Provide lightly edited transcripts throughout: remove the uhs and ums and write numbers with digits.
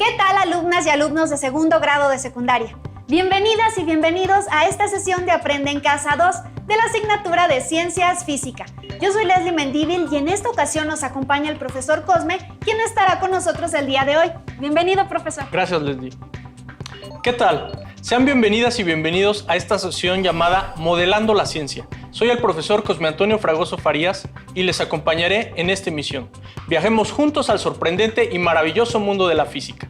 ¿Qué tal, alumnas y alumnos de segundo grado de secundaria? Bienvenidas y bienvenidos a esta sesión de Aprende en Casa 2 de la asignatura de Ciencias Física. Yo soy Leslie Mendívil y en esta ocasión nos acompaña el profesor Cosme, quien estará con nosotros el día de hoy. Bienvenido, profesor. Gracias, Leslie. ¿Qué tal? Sean bienvenidas y bienvenidos a esta sesión llamada Modelando la Ciencia. Soy el profesor Cosme Antonio Fragoso Farías y les acompañaré en esta emisión. Viajemos juntos al sorprendente y maravilloso mundo de la física.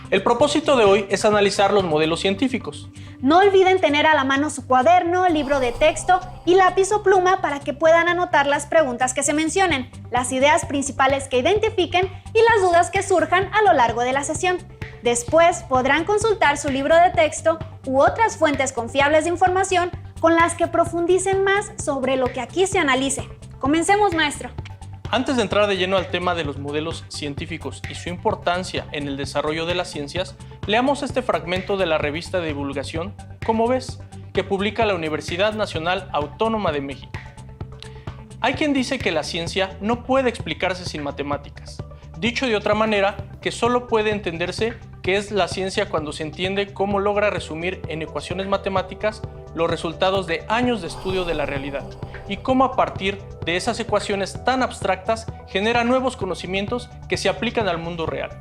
El propósito de hoy es analizar los modelos científicos. No olviden tener a la mano su cuaderno, libro de texto y lápiz o pluma para que puedan anotar las preguntas que se mencionen, las ideas principales que identifiquen y las dudas que surjan a lo largo de la sesión. Después podrán consultar su libro de texto u otras fuentes confiables de información con las que profundicen más sobre lo que aquí se analice. Comencemos, maestro. Antes de entrar de lleno al tema de los modelos científicos y su importancia en el desarrollo de las ciencias, leamos este fragmento de la revista de divulgación Cómo ves, que publica la Universidad Nacional Autónoma de México. Hay quien dice que la ciencia no puede explicarse sin matemáticas. Dicho de otra manera, que solo puede entenderse qué es la ciencia cuando se entiende cómo logra resumir en ecuaciones matemáticas los resultados de años de estudio de la realidad y cómo a partir de esas ecuaciones tan abstractas genera nuevos conocimientos que se aplican al mundo real.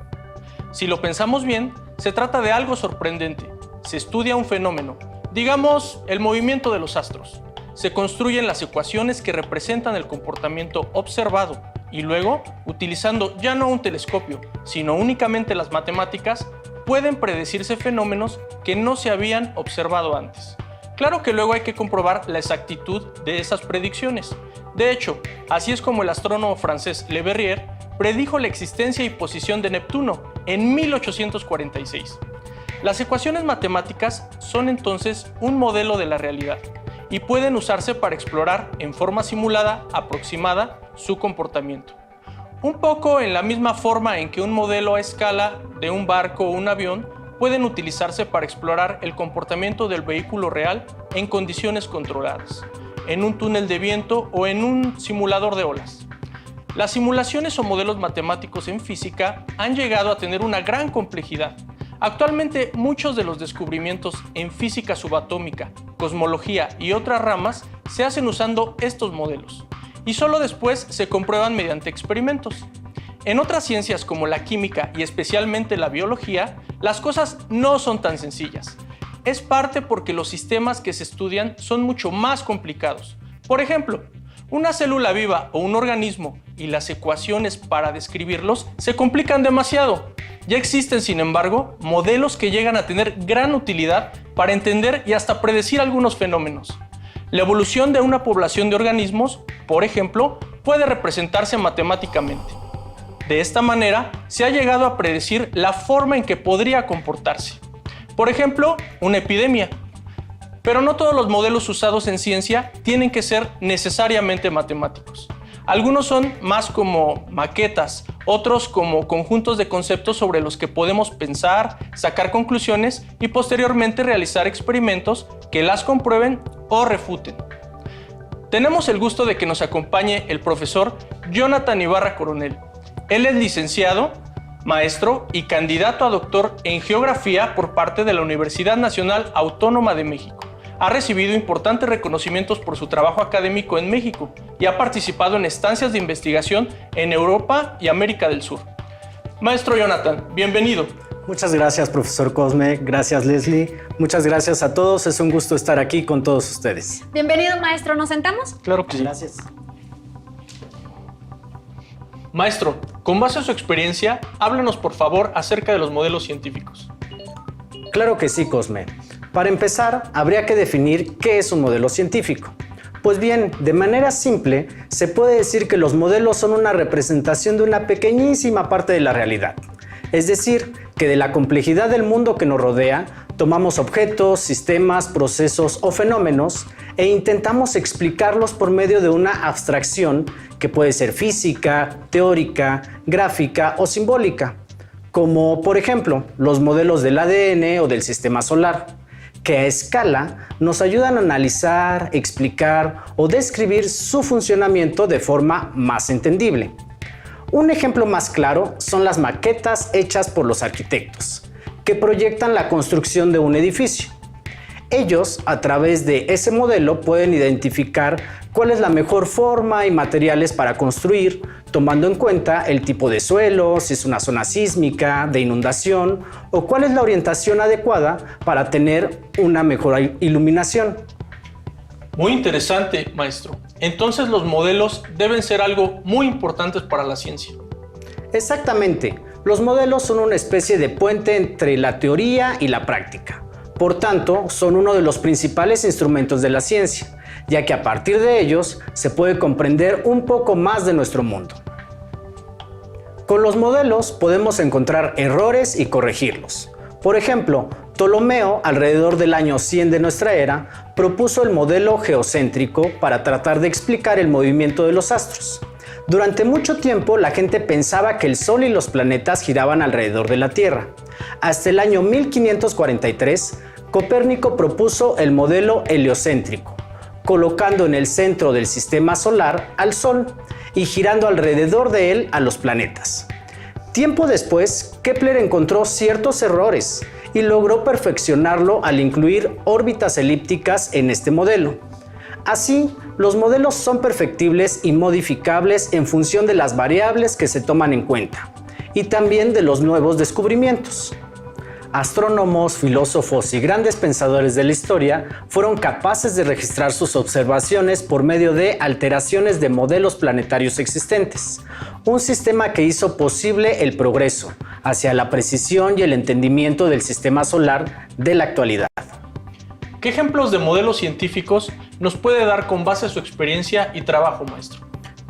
Si lo pensamos bien, se trata de algo sorprendente. Se estudia un fenómeno, digamos el movimiento de los astros. Se construyen las ecuaciones que representan el comportamiento observado y luego, utilizando ya no un telescopio, sino únicamente las matemáticas, pueden predecirse fenómenos que no se habían observado antes. Claro que luego hay que comprobar la exactitud de esas predicciones. De hecho, así es como el astrónomo francés Le Verrier predijo la existencia y posición de Neptuno en 1846. Las ecuaciones matemáticas son entonces un modelo de la realidad y pueden usarse para explorar en forma simulada, aproximada, su comportamiento. Un poco en la misma forma en que un modelo a escala de un barco o un avión pueden utilizarse para explorar el comportamiento del vehículo real en condiciones controladas, en un túnel de viento o en un simulador de olas. Las simulaciones o modelos matemáticos en física han llegado a tener una gran complejidad. Actualmente muchos de los descubrimientos en física subatómica, cosmología y otras ramas se hacen usando estos modelos y solo después se comprueban mediante experimentos. En otras ciencias como la química y especialmente la biología, las cosas no son tan sencillas. Es parte porque los sistemas que se estudian son mucho más complicados. Por ejemplo, una célula viva o un organismo y las ecuaciones para describirlos se complican demasiado. Ya existen, sin embargo, modelos que llegan a tener gran utilidad para entender y hasta predecir algunos fenómenos. La evolución de una población de organismos, por ejemplo, puede representarse matemáticamente. De esta manera, se ha llegado a predecir la forma en que podría comportarse. Por ejemplo, una epidemia. Pero no todos los modelos usados en ciencia tienen que ser necesariamente matemáticos. Algunos son más como maquetas, otros como conjuntos de conceptos sobre los que podemos pensar, sacar conclusiones y posteriormente realizar experimentos que las comprueben o refuten. Tenemos el gusto de que nos acompañe el profesor Jonathan Ibarra Coronel. Él es licenciado, maestro y candidato a doctor en Geografía por parte de la Universidad Nacional Autónoma de México. Ha recibido importantes reconocimientos por su trabajo académico en México y ha participado en estancias de investigación en Europa y América del Sur. Maestro Jonathan, bienvenido. Muchas gracias, profesor Cosme. Gracias, Leslie. Muchas gracias a todos. Es un gusto estar aquí con todos ustedes. Bienvenido, maestro. ¿Nos sentamos? Claro que sí. Gracias. Maestro, con base a su experiencia, háblenos por favor acerca de los modelos científicos. Claro que sí, Cosme. Para empezar, habría que definir qué es un modelo científico. Pues bien, de manera simple, se puede decir que los modelos son una representación de una pequeñísima parte de la realidad. Es decir, que de la complejidad del mundo que nos rodea, tomamos objetos, sistemas, procesos o fenómenos e intentamos explicarlos por medio de una abstracción que puede ser física, teórica, gráfica o simbólica, como por ejemplo los modelos del ADN o del sistema solar, que a escala nos ayudan a analizar, explicar o describir su funcionamiento de forma más entendible. Un ejemplo más claro son las maquetas hechas por los arquitectos, que proyectan la construcción de un edificio. Ellos, a través de ese modelo, pueden identificar cuál es la mejor forma y materiales para construir, tomando en cuenta el tipo de suelo, si es una zona sísmica, de inundación, o cuál es la orientación adecuada para tener una mejor iluminación. Muy interesante, maestro. Entonces los modelos deben ser algo muy importante para la ciencia. Exactamente. Los modelos son una especie de puente entre la teoría y la práctica. Por tanto, son uno de los principales instrumentos de la ciencia, ya que a partir de ellos se puede comprender un poco más de nuestro mundo. Con los modelos podemos encontrar errores y corregirlos. Por ejemplo, Ptolomeo, alrededor del año 100 de nuestra era, propuso el modelo geocéntrico para tratar de explicar el movimiento de los astros. Durante mucho tiempo la gente pensaba que el Sol y los planetas giraban alrededor de la Tierra. Hasta el año 1543, Copérnico propuso el modelo heliocéntrico, colocando en el centro del sistema solar al Sol y girando alrededor de él a los planetas. Tiempo después, Kepler encontró ciertos errores y logró perfeccionarlo al incluir órbitas elípticas en este modelo. Así, los modelos son perfectibles y modificables en función de las variables que se toman en cuenta y también de los nuevos descubrimientos. Astrónomos, filósofos y grandes pensadores de la historia fueron capaces de registrar sus observaciones por medio de alteraciones de modelos planetarios existentes, un sistema que hizo posible el progreso hacia la precisión y el entendimiento del sistema solar de la actualidad. ¿Qué ejemplos de modelos científicos nos puede dar con base a su experiencia y trabajo, maestro?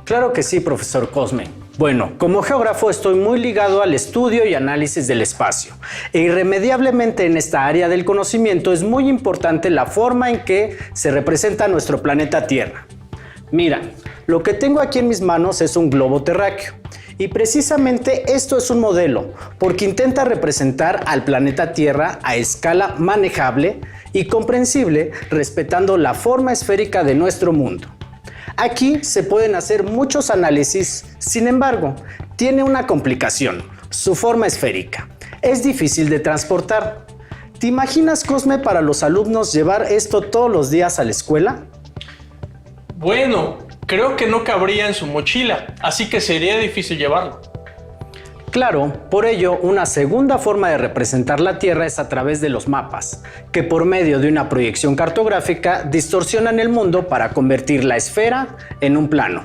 Claro que sí, profesor Cosme. Bueno, como geógrafo estoy muy ligado al estudio y análisis del espacio. E irremediablemente en esta área del conocimiento es muy importante la forma en que se representa nuestro planeta Tierra. Mira, lo que tengo aquí en mis manos es un globo terráqueo. Y precisamente esto es un modelo, porque intenta representar al planeta Tierra a escala manejable y comprensible, respetando la forma esférica de nuestro mundo. Aquí se pueden hacer muchos análisis, sin embargo, tiene una complicación, su forma esférica. Es difícil de transportar. ¿Te imaginas, Cosme, para los alumnos llevar esto todos los días a la escuela? Bueno, creo que no cabría en su mochila, así que sería difícil llevarlo. Claro, por ello, una segunda forma de representar la Tierra es a través de los mapas, que por medio de una proyección cartográfica distorsionan el mundo para convertir la esfera en un plano.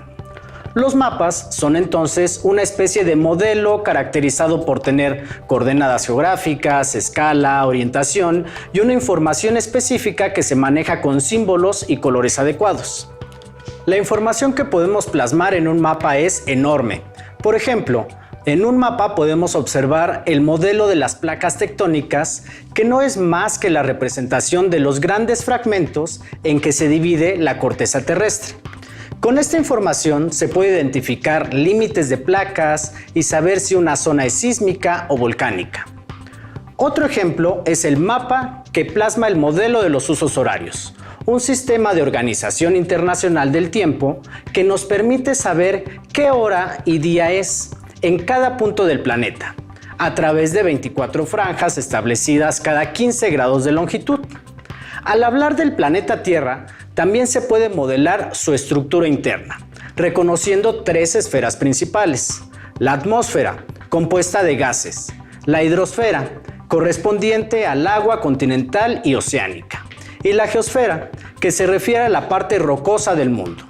Los mapas son entonces una especie de modelo caracterizado por tener coordenadas geográficas, escala, orientación y una información específica que se maneja con símbolos y colores adecuados. La información que podemos plasmar en un mapa es enorme. Por ejemplo, en un mapa podemos observar el modelo de las placas tectónicas, que no es más que la representación de los grandes fragmentos en que se divide la corteza terrestre. Con esta información se puede identificar límites de placas y saber si una zona es sísmica o volcánica. Otro ejemplo es el mapa que plasma el modelo de los usos horarios, un sistema de organización internacional del tiempo que nos permite saber qué hora y día es en cada punto del planeta, a través de 24 franjas establecidas cada 15 grados de longitud. Al hablar del planeta Tierra, también se puede modelar su estructura interna, reconociendo tres esferas principales: la atmósfera, compuesta de gases; la hidrosfera, correspondiente al agua continental y oceánica; y la geosfera, que se refiere a la parte rocosa del mundo.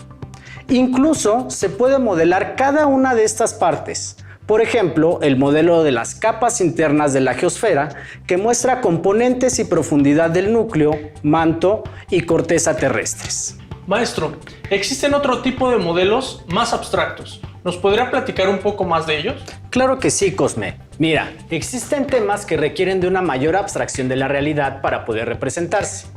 Incluso se puede modelar cada una de estas partes. Por ejemplo, el modelo de las capas internas de la geosfera, que muestra componentes y profundidad del núcleo, manto y corteza terrestres. Maestro, ¿existen otro tipo de modelos más abstractos? ¿Nos podría platicar un poco más de ellos? Claro que sí, Cosme. Mira, existen temas que requieren de una mayor abstracción de la realidad para poder representarse.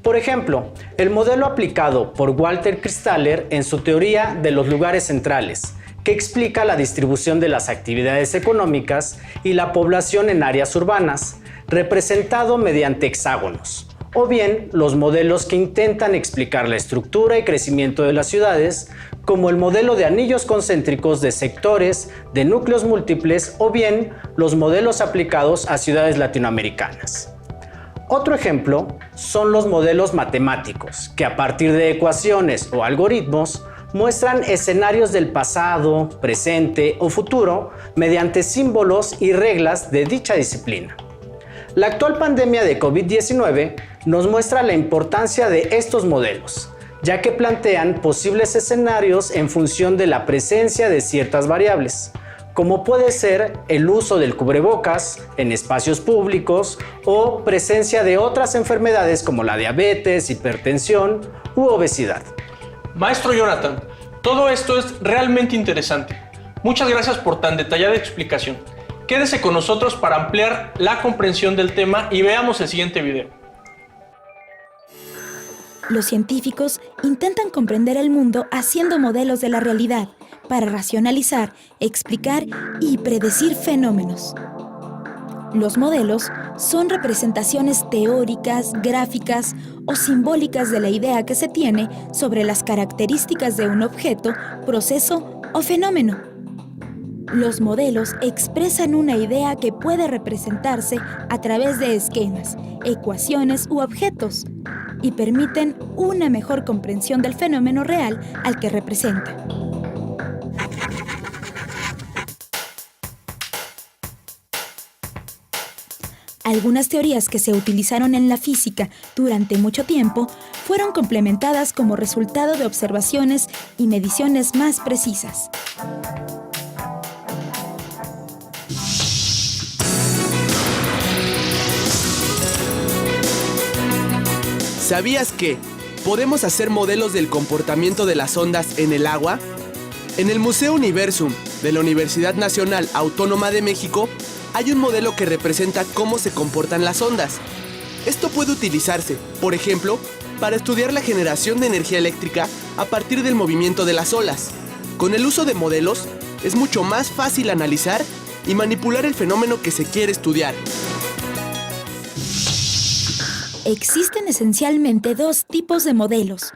Por ejemplo, el modelo aplicado por Walter Christaller en su teoría de los lugares centrales, que explica la distribución de las actividades económicas y la población en áreas urbanas, representado mediante hexágonos, o bien los modelos que intentan explicar la estructura y crecimiento de las ciudades, como el modelo de anillos concéntricos de sectores, de núcleos múltiples, o bien los modelos aplicados a ciudades latinoamericanas. Otro ejemplo son los modelos matemáticos, que a partir de ecuaciones o algoritmos muestran escenarios del pasado, presente o futuro mediante símbolos y reglas de dicha disciplina. La actual pandemia de COVID-19 nos muestra la importancia de estos modelos, ya que plantean posibles escenarios en función de la presencia de ciertas variables, como puede ser el uso del cubrebocas en espacios públicos o presencia de otras enfermedades como la diabetes, hipertensión u obesidad. Maestro Jonathan, todo esto es realmente interesante. Muchas gracias por tan detallada explicación. Quédese con nosotros para ampliar la comprensión del tema y veamos el siguiente video. Los científicos intentan comprender el mundo haciendo modelos de la realidad para racionalizar, explicar y predecir fenómenos. Los modelos son representaciones teóricas, gráficas o simbólicas de la idea que se tiene sobre las características de un objeto, proceso o fenómeno. Los modelos expresan una idea que puede representarse a través de esquemas, ecuaciones u objetos y permiten una mejor comprensión del fenómeno real al que representa. Algunas teorías que se utilizaron en la física durante mucho tiempo fueron complementadas como resultado de observaciones y mediciones más precisas. ¿Sabías que podemos hacer modelos del comportamiento de las ondas en el agua? En el Museo Universum de la Universidad Nacional Autónoma de México hay un modelo que representa cómo se comportan las ondas. Esto puede utilizarse, por ejemplo, para estudiar la generación de energía eléctrica a partir del movimiento de las olas. Con el uso de modelos, es mucho más fácil analizar y manipular el fenómeno que se quiere estudiar. Existen esencialmente dos tipos de modelos.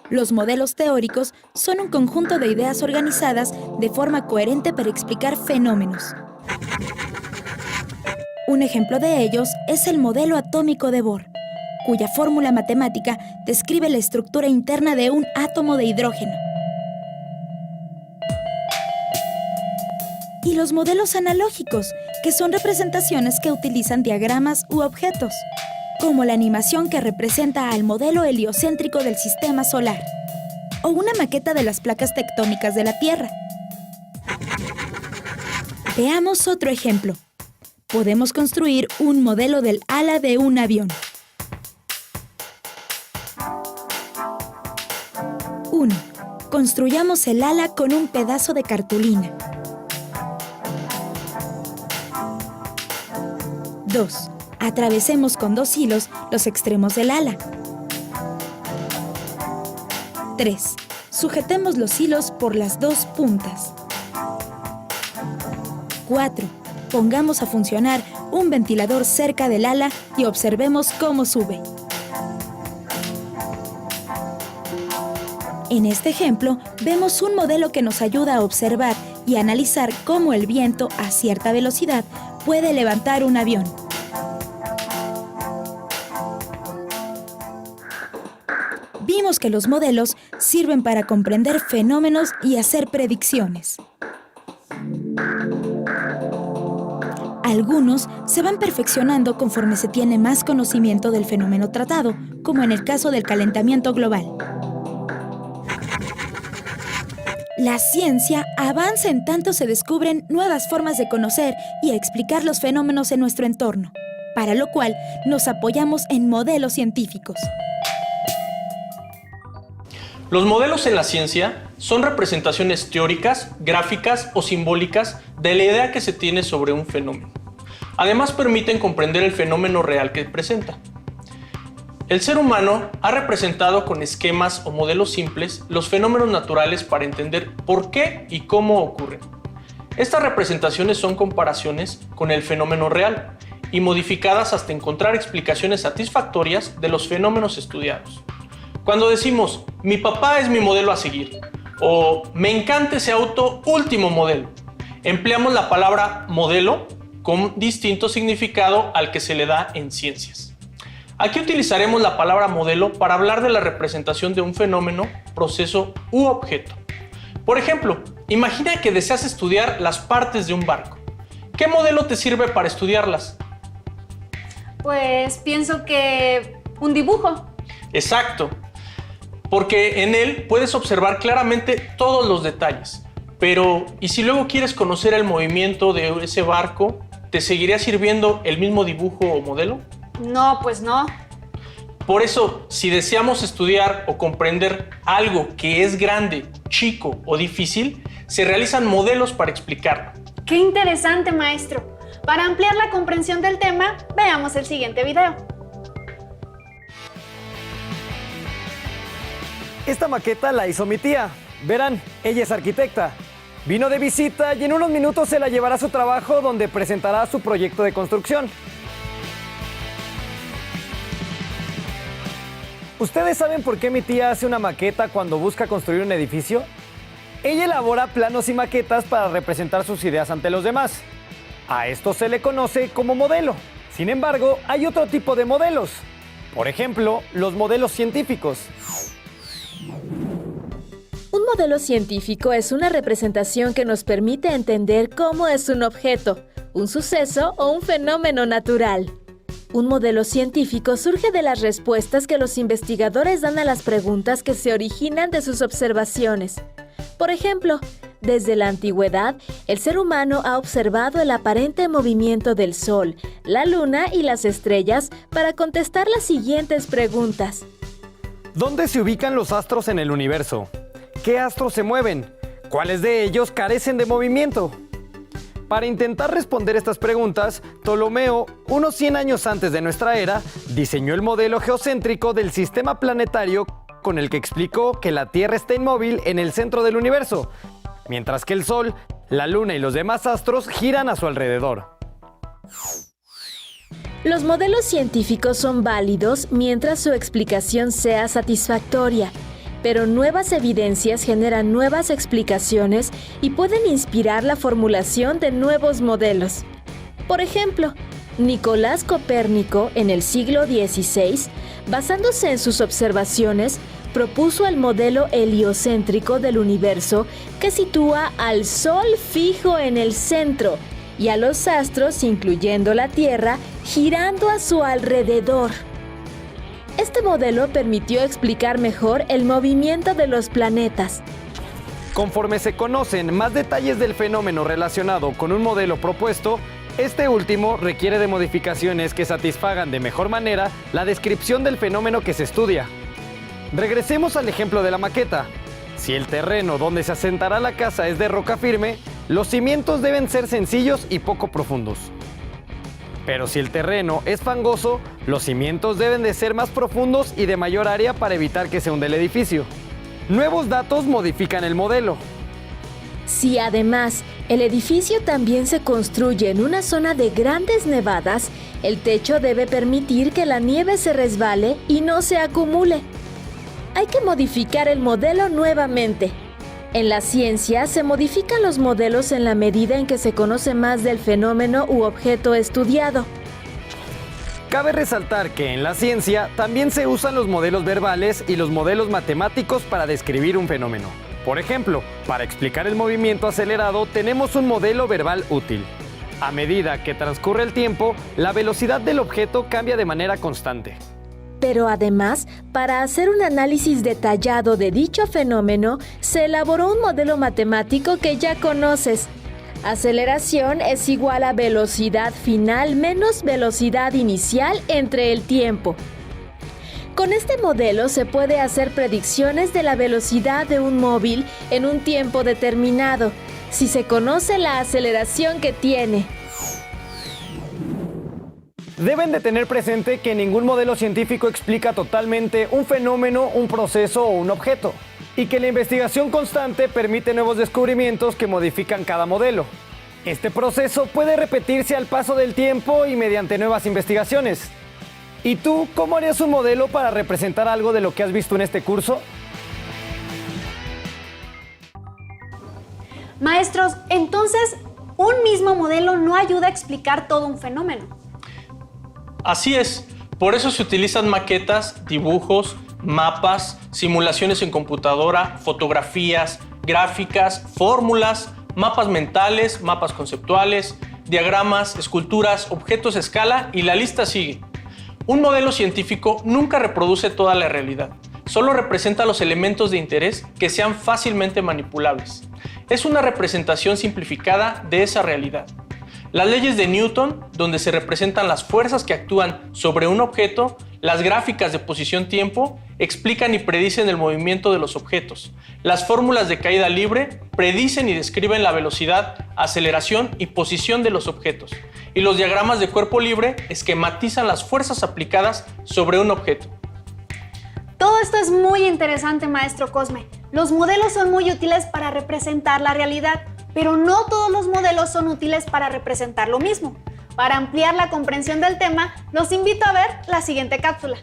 Los modelos teóricos son un conjunto de ideas organizadas de forma coherente para explicar fenómenos. Un ejemplo de ellos es el modelo atómico de Bohr, cuya fórmula matemática describe la estructura interna de un átomo de hidrógeno. Y los modelos analógicos, que son representaciones que utilizan diagramas u objetos, como la animación que representa al modelo heliocéntrico del sistema solar, o una maqueta de las placas tectónicas de la Tierra. Veamos otro ejemplo. Podemos construir un modelo del ala de un avión. 1. Construyamos el ala con un pedazo de cartulina. 2. Atravesemos con 2 hilos los extremos del ala. 3. Sujetemos los hilos por las 2 puntas. 4. Pongamos a funcionar un ventilador cerca del ala y observemos cómo sube. En este ejemplo, vemos un modelo que nos ayuda a observar y analizar cómo el viento a cierta velocidad puede levantar un avión. Vimos que los modelos sirven para comprender fenómenos y hacer predicciones. Algunos se van perfeccionando conforme se tiene más conocimiento del fenómeno tratado, como en el caso del calentamiento global. La ciencia avanza en tanto se descubren nuevas formas de conocer y explicar los fenómenos en nuestro entorno, para lo cual nos apoyamos en modelos científicos. Los modelos en la ciencia son representaciones teóricas, gráficas o simbólicas de la idea que se tiene sobre un fenómeno. Además, permiten comprender el fenómeno real que presenta. El ser humano ha representado con esquemas o modelos simples los fenómenos naturales para entender por qué y cómo ocurren. Estas representaciones son comparaciones con el fenómeno real y modificadas hasta encontrar explicaciones satisfactorias de los fenómenos estudiados. Cuando decimos, mi papá es mi modelo a seguir, o me encanta ese auto último modelo, empleamos la palabra modelo con distinto significado al que se le da en ciencias. Aquí utilizaremos la palabra modelo para hablar de la representación de un fenómeno, proceso u objeto. Por ejemplo, imagina que deseas estudiar las partes de un barco. ¿Qué modelo te sirve para estudiarlas? Pues pienso que un dibujo. Exacto, porque en él puedes observar claramente todos los detalles. Pero, ¿y si luego quieres conocer el movimiento de ese barco? ¿Te seguiría sirviendo el mismo dibujo o modelo? No, pues no. Por eso, si deseamos estudiar o comprender algo que es grande, chico o difícil, se realizan modelos para explicarlo. ¡Qué interesante, maestro! Para ampliar la comprensión del tema, veamos el siguiente video. Esta maqueta la hizo mi tía. Verán, ella es arquitecta. Vino de visita y en unos minutos se la llevará a su trabajo donde presentará su proyecto de construcción. ¿Ustedes saben por qué mi tía hace una maqueta cuando busca construir un edificio? Ella elabora planos y maquetas para representar sus ideas ante los demás. A esto se le conoce como modelo. Sin embargo, hay otro tipo de modelos. Por ejemplo, los modelos científicos. Un modelo científico es una representación que nos permite entender cómo es un objeto, un suceso o un fenómeno natural. Un modelo científico surge de las respuestas que los investigadores dan a las preguntas que se originan de sus observaciones. Por ejemplo, desde la antigüedad, el ser humano ha observado el aparente movimiento del Sol, la Luna y las estrellas para contestar las siguientes preguntas. ¿Dónde se ubican los astros en el universo? ¿Qué astros se mueven? ¿Cuáles de ellos carecen de movimiento? Para intentar responder estas preguntas, Ptolomeo, unos 100 años antes de nuestra era, diseñó el modelo geocéntrico del sistema planetario con el que explicó que la Tierra está inmóvil en el centro del universo, mientras que el Sol, la Luna y los demás astros giran a su alrededor. Los modelos científicos son válidos mientras su explicación sea satisfactoria, pero nuevas evidencias generan nuevas explicaciones y pueden inspirar la formulación de nuevos modelos. Por ejemplo, Nicolás Copérnico, en el siglo XVI, basándose en sus observaciones, propuso el modelo heliocéntrico del universo que sitúa al Sol fijo en el centro y a los astros, incluyendo la Tierra, girando a su alrededor. Este modelo permitió explicar mejor el movimiento de los planetas. Conforme se conocen más detalles del fenómeno relacionado con un modelo propuesto, este último requiere de modificaciones que satisfagan de mejor manera la descripción del fenómeno que se estudia. Regresemos al ejemplo de la maqueta. Si el terreno donde se asentará la casa es de roca firme, los cimientos deben ser sencillos y poco profundos. Pero si el terreno es fangoso, los cimientos deben de ser más profundos y de mayor área para evitar que se hunda el edificio. Nuevos datos modifican el modelo. Si además el edificio también se construye en una zona de grandes nevadas, el techo debe permitir que la nieve se resbale y no se acumule. Hay que modificar el modelo nuevamente. En la ciencia se modifican los modelos en la medida en que se conoce más del fenómeno u objeto estudiado. Cabe resaltar que en la ciencia también se usan los modelos verbales y los modelos matemáticos para describir un fenómeno. Por ejemplo, para explicar el movimiento acelerado tenemos un modelo verbal útil. A medida que transcurre el tiempo, la velocidad del objeto cambia de manera constante. Pero además, para hacer un análisis detallado de dicho fenómeno, se elaboró un modelo matemático que ya conoces. Aceleración es igual a velocidad final menos velocidad inicial entre el tiempo. Con este modelo se puede hacer predicciones de la velocidad de un móvil en un tiempo determinado, si se conoce la aceleración que tiene. Deben de tener presente que ningún modelo científico explica totalmente un fenómeno, un proceso o un objeto, y que la investigación constante permite nuevos descubrimientos que modifican cada modelo. Este proceso puede repetirse al paso del tiempo y mediante nuevas investigaciones. ¿Y tú cómo harías un modelo para representar algo de lo que has visto en este curso? Maestros, entonces, un mismo modelo no ayuda a explicar todo un fenómeno. Así es, por eso se utilizan maquetas, dibujos, mapas, simulaciones en computadora, fotografías, gráficas, fórmulas, mapas mentales, mapas conceptuales, diagramas, esculturas, objetos a escala y la lista sigue. Un modelo científico nunca reproduce toda la realidad, solo representa los elementos de interés que sean fácilmente manipulables. Es una representación simplificada de esa realidad. Las leyes de Newton, donde se representan las fuerzas que actúan sobre un objeto, las gráficas de posición-tiempo, explican y predicen el movimiento de los objetos. Las fórmulas de caída libre predicen y describen la velocidad, aceleración y posición de los objetos. Y los diagramas de cuerpo libre esquematizan las fuerzas aplicadas sobre un objeto. Todo esto es muy interesante, maestro Cosme. Los modelos son muy útiles para representar la realidad, pero no todos los modelos son útiles para representar lo mismo. Para ampliar la comprensión del tema, los invito a ver la siguiente cápsula.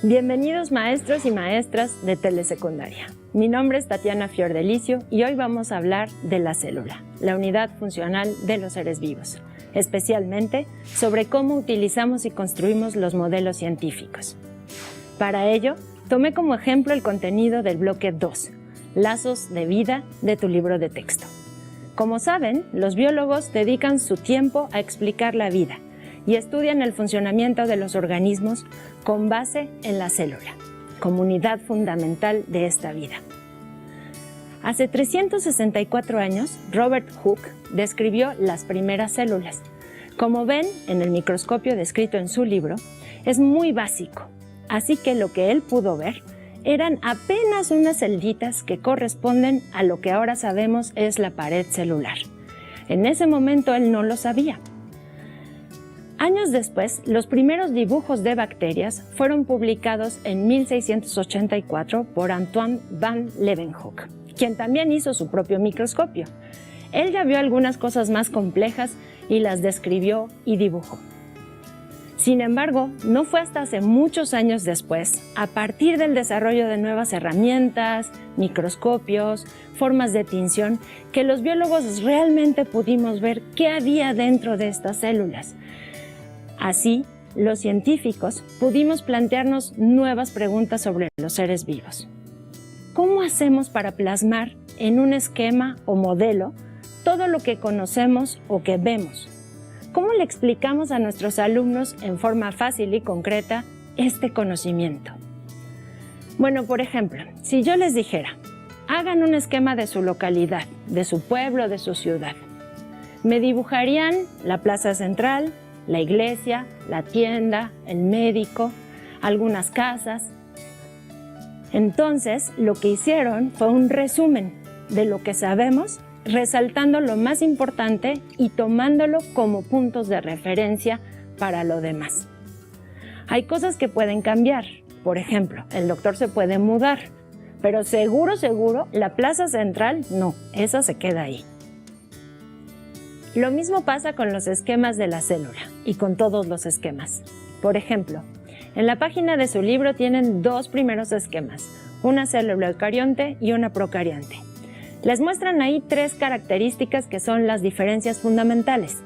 Bienvenidos maestros y maestras de telesecundaria. Mi nombre es Tatiana Fiordelicio y hoy vamos a hablar de la célula, la unidad funcional de los seres vivos, especialmente sobre cómo utilizamos y construimos los modelos científicos. Para ello, tomé como ejemplo el contenido del bloque 2, Lazos de vida, de tu libro de texto. Como saben, los biólogos dedican su tiempo a explicar la vida y estudian el funcionamiento de los organismos con base en la célula, como unidad fundamental de esta vida. Hace 364 años, Robert Hooke describió las primeras células. Como ven en el microscopio descrito en su libro, es muy básico, así que lo que él pudo ver eran apenas unas celditas que corresponden a lo que ahora sabemos es la pared celular. En ese momento él no lo sabía. Años después, los primeros dibujos de bacterias fueron publicados en 1684 por Antoine van Leeuwenhoek, quien también hizo su propio microscopio. Él ya vio algunas cosas más complejas y las describió y dibujó. Sin embargo, no fue hasta hace muchos años después, a partir del desarrollo de nuevas herramientas, microscopios, formas de tinción, que los biólogos realmente pudimos ver qué había dentro de estas células. Así, los científicos pudimos plantearnos nuevas preguntas sobre los seres vivos. ¿Cómo hacemos para plasmar en un esquema o modelo todo lo que conocemos o que vemos? ¿Cómo le explicamos a nuestros alumnos en forma fácil y concreta este conocimiento? Bueno, por ejemplo, si yo les dijera, hagan un esquema de su localidad, de su pueblo, de su ciudad. Me dibujarían la plaza central, la iglesia, la tienda, el médico, algunas casas. Entonces, lo que hicieron fue un resumen de lo que sabemos, resaltando lo más importante y tomándolo como puntos de referencia para lo demás. Hay cosas que pueden cambiar. Por ejemplo, el doctor se puede mudar, pero seguro, la plaza central no, esa se queda ahí. Lo mismo pasa con los esquemas de la célula y con todos los esquemas. Por ejemplo, en la página de su libro tienen dos primeros esquemas, una célula eucarionte y una procarionte. Les muestran ahí tres características que son las diferencias fundamentales.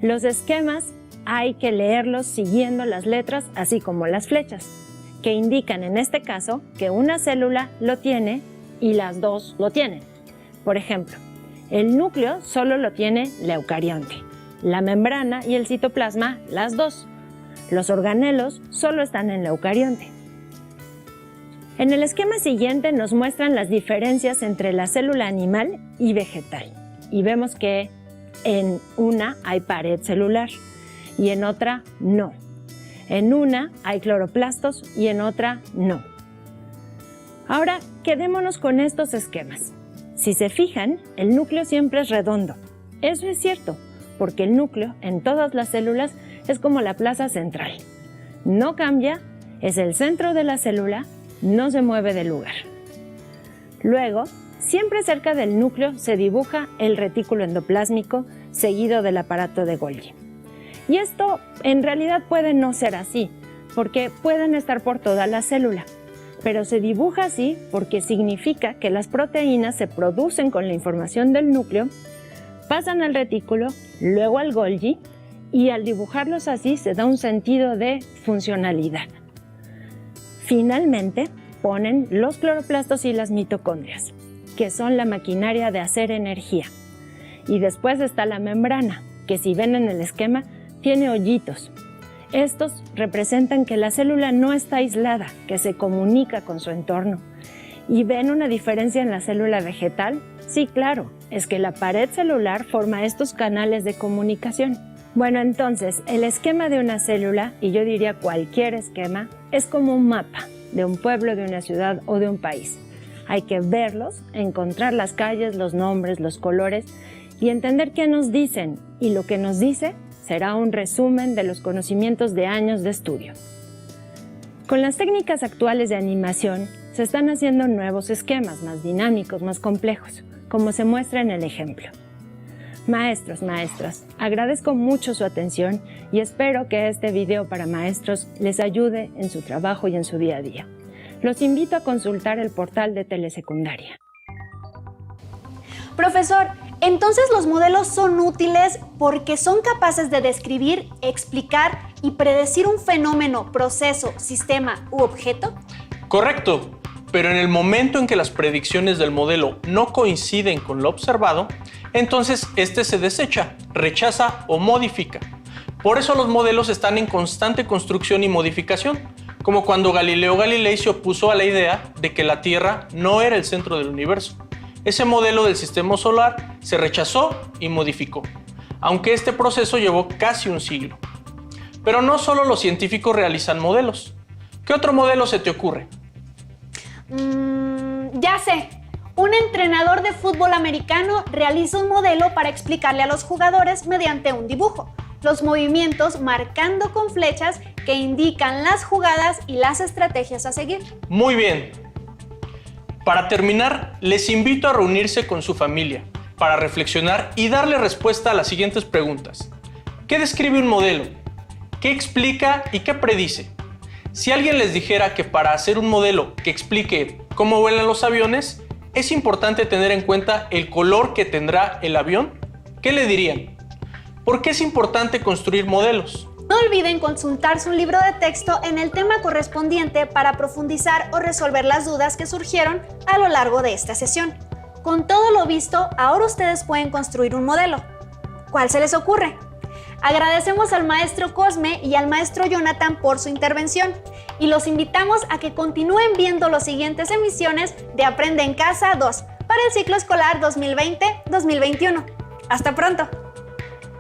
Los esquemas hay que leerlos siguiendo las letras, así como las flechas, que indican en este caso que una célula lo tiene y las dos lo tienen. Por ejemplo, el núcleo solo lo tiene la eucarionte, la membrana y el citoplasma las dos. Los organelos solo están en la eucarionte. En el esquema siguiente nos muestran las diferencias entre la célula animal y vegetal. Y vemos que en una hay pared celular y en otra no. En una hay cloroplastos y en otra no. Ahora, quedémonos con estos esquemas. Si se fijan, el núcleo siempre es redondo. Eso es cierto, porque el núcleo en todas las células es como la plaza central. No cambia, es el centro de la célula, no se mueve del lugar. Luego, Siempre cerca del núcleo se dibuja el retículo endoplásmico seguido del aparato de Golgi. Y esto en realidad puede no ser así, porque pueden estar por toda la célula. Pero se dibuja así porque significa que las proteínas se producen con la información del núcleo, pasan al retículo, luego al Golgi, y al dibujarlos así se da un sentido de funcionalidad. Finalmente, ponen los cloroplastos y las mitocondrias, que son la maquinaria de hacer energía. Y después está la membrana, que si ven en el esquema, tiene hoyitos. Estos representan que la célula no está aislada, que se comunica con su entorno. ¿Y ven una diferencia en la célula vegetal? Sí, claro, es que la pared celular forma estos canales de comunicación. Bueno, entonces, el esquema de una célula, y yo diría cualquier esquema, es como un mapa de un pueblo, de una ciudad o de un país. Hay que verlos, encontrar las calles, los nombres, los colores y entender qué nos dicen. Y lo que nos dice será un resumen de los conocimientos de años de estudio. Con las técnicas actuales de animación, se están haciendo nuevos esquemas más dinámicos, más complejos, como se muestra en el ejemplo. Maestros, maestras, agradezco mucho su atención y espero que este video para maestros les ayude en su trabajo y en su día a día. Los invito a consultar el portal de Telesecundaria. Profesor, entonces los modelos son útiles porque son capaces de describir, explicar y predecir un fenómeno, proceso, sistema u objeto. Correcto, pero en el momento en que las predicciones del modelo no coinciden con lo observado, entonces este se desecha, rechaza o modifica. Por eso los modelos están en constante construcción y modificación, como cuando Galileo Galilei se opuso a la idea de que la Tierra no era el centro del universo. Ese modelo del sistema solar se rechazó y modificó, aunque este proceso llevó casi un siglo. Pero no solo los científicos realizan modelos. ¿Qué otro modelo se te ocurre? Ya sé. Un entrenador de fútbol americano realiza un modelo para explicarle a los jugadores mediante un dibujo los movimientos, marcando con flechas que indican las jugadas y las estrategias a seguir. Muy bien. Para terminar, les invito a reunirse con su familia para reflexionar y darle respuesta a las siguientes preguntas. ¿Qué describe un modelo? ¿Qué explica y qué predice? Si alguien les dijera que para hacer un modelo que explique cómo vuelan los aviones, es importante tener en cuenta el color que tendrá el avión, ¿qué le dirían? ¿Por qué es importante construir modelos? No olviden consultarse un libro de texto en el tema correspondiente para profundizar o resolver las dudas que surgieron a lo largo de esta sesión. Con todo lo visto, ahora ustedes pueden construir un modelo. ¿Cuál se les ocurre? Agradecemos al maestro Cosme y al maestro Jonathan por su intervención y los invitamos a que continúen viendo las siguientes emisiones de Aprende en Casa 2 para el ciclo escolar 2020-2021. ¡Hasta pronto!